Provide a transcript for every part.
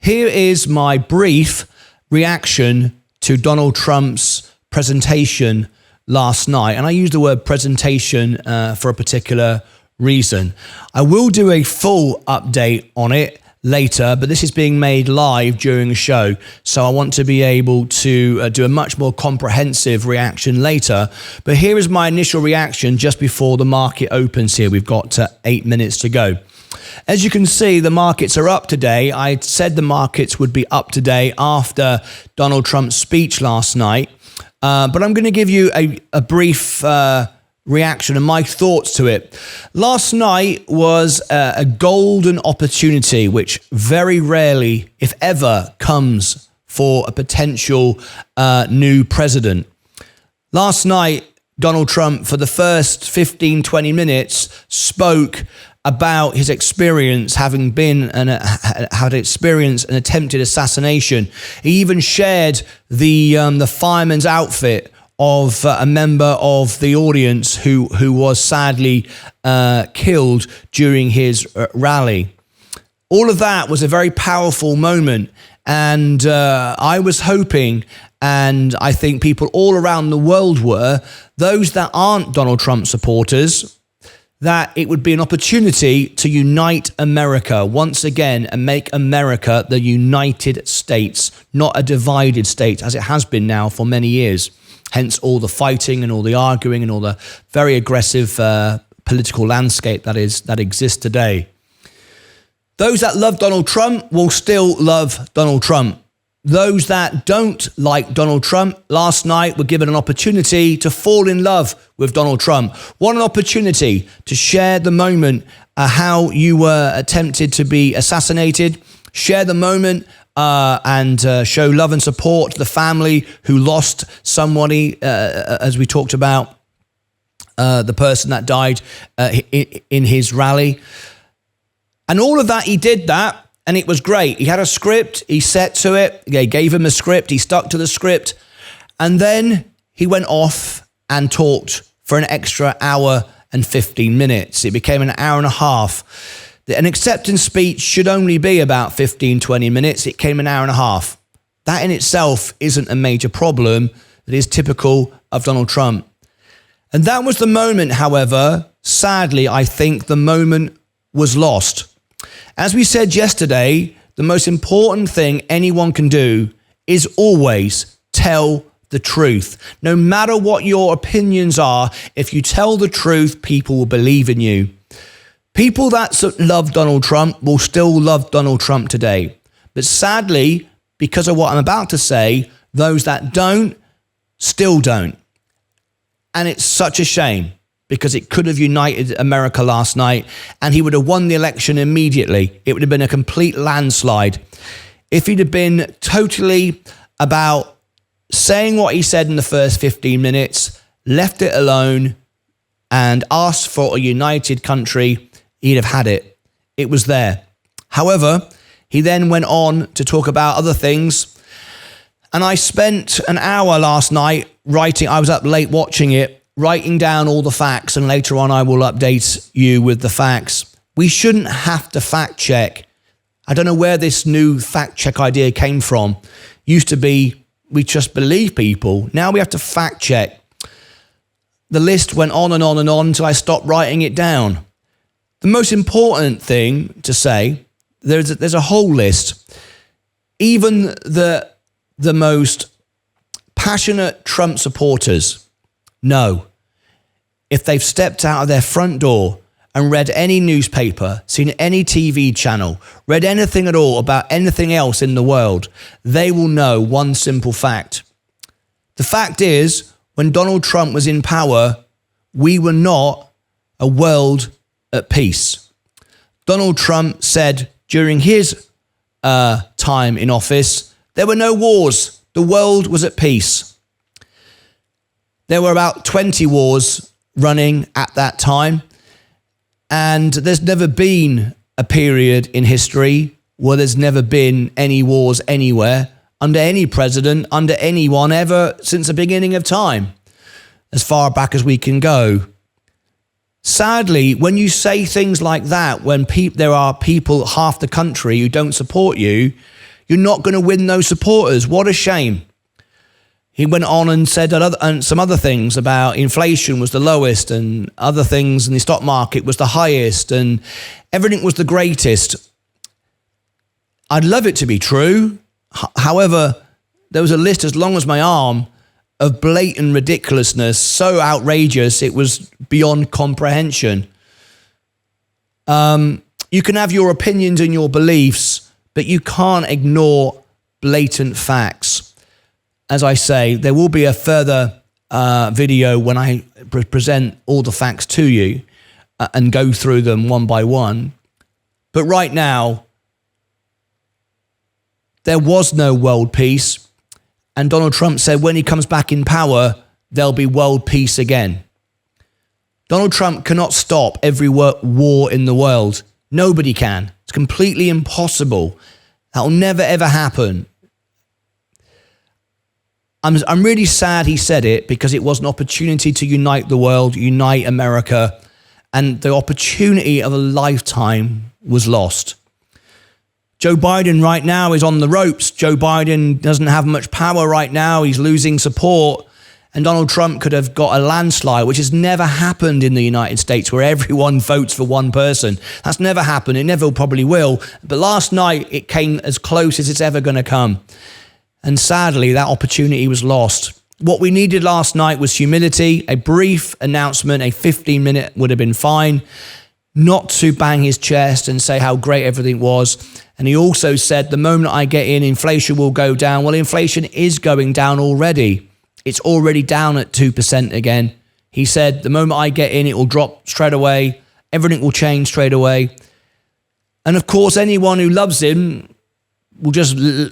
Here is my brief reaction to Donald Trump's presentation last night. And I use the word presentation for a particular reason. I will do a full update on it later, but this is being made live during a show. So I want to be able to do a much more comprehensive reaction later. But here is my initial reaction just before the market opens here. We've got 8 minutes to go. As you can see, the markets are up today. I said the markets would be up today after Donald Trump's speech last night. But I'm going to give you a brief reaction and my thoughts to it. Last night was a golden opportunity, which very rarely, if ever, comes for a potential new president. Last night, Donald Trump, for the first 15, 20 minutes, spoke about his experience having been had experienced an attempted assassination. He even shared the fireman's outfit of a member of the audience who was sadly killed during his rally. All of that was a very powerful moment, and I was hoping, and I think people all around the world were, those that aren't Donald Trump supporters, that it would be an opportunity to unite America once again and make America the United States, not a divided state, as it has been now for many years. Hence all the fighting and all the arguing and all the very aggressive political landscape that exists today. Those that love Donald Trump will still love Donald Trump. Those that don't like Donald Trump last night were given an opportunity to fall in love with Donald Trump. What an opportunity to share the moment, how you were attempted to be assassinated, share the moment and show love and support to the family who lost somebody, as we talked about, the person that died in his rally. And all of that, he did that. And it was great. He had a script. He set to it. They gave him a script. He stuck to the script. And then he went off and talked for an extra hour and 15 minutes. It became an hour and a half. An acceptance speech should only be about 15, 20 minutes. It came an hour and a half. That in itself isn't a major problem. It is typical of Donald Trump. And that was the moment, however, sadly, I think the moment was lost. As we said yesterday, the most important thing anyone can do is always tell the truth. No matter what your opinions are, if you tell the truth, people will believe in you. People that love Donald Trump will still love Donald Trump today. But sadly, because of what I'm about to say, those that don't, still don't. And it's such a shame, because it could have united America last night and he would have won the election immediately. It would have been a complete landslide. If he'd have been totally about saying what he said in the first 15 minutes, left it alone and asked for a united country, he'd have had it. It was there. However, he then went on to talk about other things. And I spent an hour last night writing, I was up late watching it, writing down all the facts, and later on I will update you with the facts. We shouldn't have to fact check. I don't know where this new fact check idea came from. Used to be, we just believe people. Now we have to fact check. The list went on and on and on until I stopped writing it down. The most important thing to say, there's a whole list. Even the most passionate Trump supporters know, if they've stepped out of their front door and read any newspaper, seen any TV channel, read anything at all about anything else in the world, they will know one simple fact. The fact is, when Donald Trump was in power, we were not a world at peace. Donald Trump said during his time in office, there were no wars. The world was at peace. There were about 20 wars running at that time. And there's never been a period in history where there's never been any wars anywhere, under any president, under anyone ever since the beginning of time, as far back as we can go. Sadly, when you say things like that, when there are people, half the country, who don't support you, You're not going to win those supporters. What a shame. He went on and said and some other things about inflation was the lowest and other things in the stock market was the highest and everything was the greatest. I'd love it to be true. However, there was a list as long as my arm of blatant ridiculousness, so outrageous it was beyond comprehension. You can have your opinions and your beliefs, but you can't ignore blatant facts. As I say, there will be a further video when I present all the facts to you and go through them one by one. But right now, there was no world peace. And Donald Trump said when he comes back in power, there'll be world peace again. Donald Trump cannot stop every war in the world. Nobody can. It's completely impossible. That'll never, ever happen. I'm really sad he said it because it was an opportunity to unite the world, unite America, and the opportunity of a lifetime was lost. Joe Biden right now is on the ropes. Joe Biden doesn't have much power right now. He's losing support. And Donald Trump could have got a landslide, which has never happened in the United States, where everyone votes for one person. That's never happened. It never probably will. But last night, it came as close as it's ever going to come. And sadly, that opportunity was lost. What we needed last night was humility, a brief announcement, a 15-minute would have been fine, not to bang his chest and say how great everything was. And he also said, the moment I get in, inflation will go down. Well, inflation is going down already. It's already down at 2% again. He said, the moment I get in, it will drop straight away. Everything will change straight away. And of course, anyone who loves him will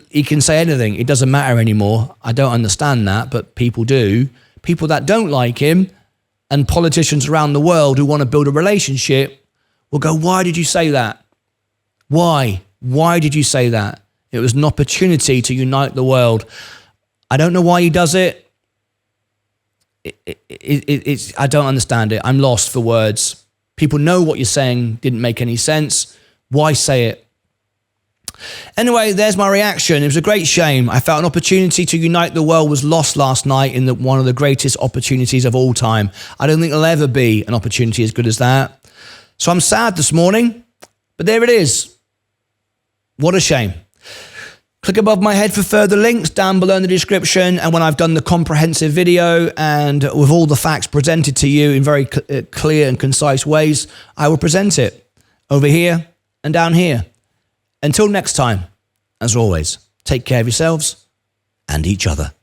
he can say anything. It doesn't matter anymore. I don't understand that, but people do. People that don't like him and politicians around the world who want to build a relationship will go, why did you say that? Why? Why did you say that? It was an opportunity to unite the world. I don't know why he does it. I don't understand it. I'm lost for words. People know what you're saying didn't make any sense. Why say it? Anyway, there's my reaction. It was a great shame. I felt an opportunity to unite the world was lost last night in one of the greatest opportunities of all time. I don't think there'll ever be an opportunity as good as that. So I'm sad this morning, but there it is. What a shame. Click above my head for further links down below in the description. And when I've done the comprehensive video and with all the facts presented to you in very clear and concise ways, I will present it over here and down here. Until next time, as always, take care of yourselves and each other.